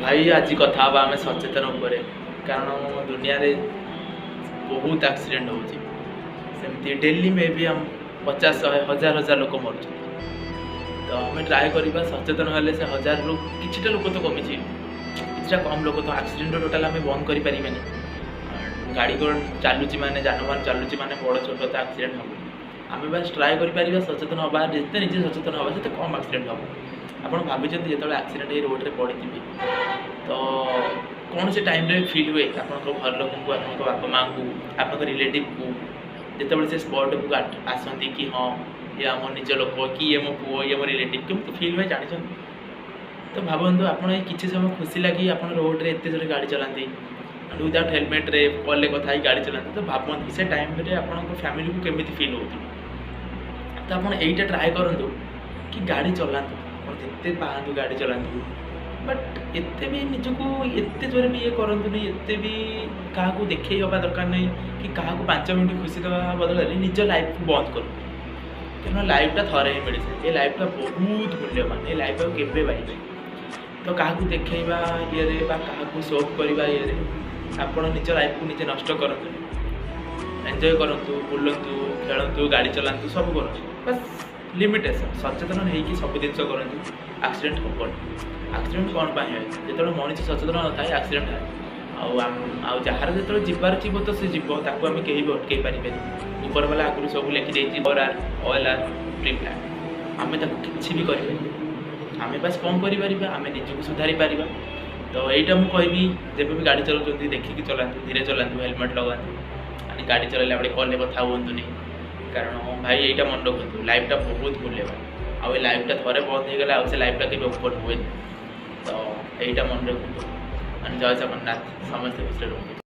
भाई आज कथा आम सचेतन उपर कारण दुनिया रे बहुत एक्सीडेंट होमती डेली में भी हम 50,000 लोक मर तो आम ट्राए करवा सचेतन हेल्ले से 1000 लोग किछिटा लोक तो कमी किछिटा कम लोक तो एक्सीडेंट टोटाल आम बंद करें गाड़ी चलुची माने जानवाहन चलुची माने बड़ छोट तो एक्सीडेंट हम आम बस ट्राए कर सचेतन हवा जिते निजे सचेतन हवा से कम एक्सीडेंट हम आपड़ भाई जो एक्सीडेंट ये रोड रे पड़ी तो कौन से टाइम रे फील हुए आपको घर लोक को आप बापा माँ को आप रिलेटिव को जिते से स्पॉट को आसती कि हाँ ये आम निज लोक कि ये मो पुओ ये मो रिलेटिव केमती फील हुए जानी तो भावतु आप किसी समय खुशी लगी आप रोड रे एत जोर गाड़ी चलाती विदाउट हेलमेट रे कॉल कथा गाड़ी चलाते तो भावती से टाइम रे आप फैमिली को केमी फील हो तो आप यहीटा ट्राए करूँ कि गाड़ी चलातु जिते पातु गाड़ी चलातु बट एत भी निजक एत जोर भी ये करतुनि एत भी क्या देखे हवा दरकार नहीं कि क्या 5 मिनट खुशी देवा बदल निज लाइफ को बंद कर क्या लाइफटा थरे ही मिले ये लाइफटा बहुत मूल्यवान ये लाइफ के पाइबे तो क्या देखा ये क्या शो करवा ये आप निज लाइफ को निजे नष्ट करूँ एंजॉय करूँ बुलतु खेलतु गाड़ी चलातु सब करूँ बस लिमिटेशन सचेतन होगी सब जिन करूँ एक्सीडेंट हम एक्सीडेंट कौन पाए जो मनीष सचेतन न था एक्सीडेंट है जार जो जीवार थी तो सी जीव ताकू आम कहीं भी अटकई पारे ऊपर वाला आगुरी सब लिखी OLR प्रिफ्लैट आम कि भी करें आम बस कौन कर आम निजक सुधारी पार तो यहीटा मुझे जब भी गाड़ी चलाते देखिए चलातु धीरे चलातु हेलमेट लगातु गाड़ी चलाइला बेले कल कथा हुंतुनि कारण भाई यहीटा मन रखु लाइफटा बहुत मूल्यवान आउ लाइफटा थोड़े बंद हो गला से लाइफटा के ओपन हुए तो यहीटा मन रखु जय जगन्नाथ समस्त खुशी रखु।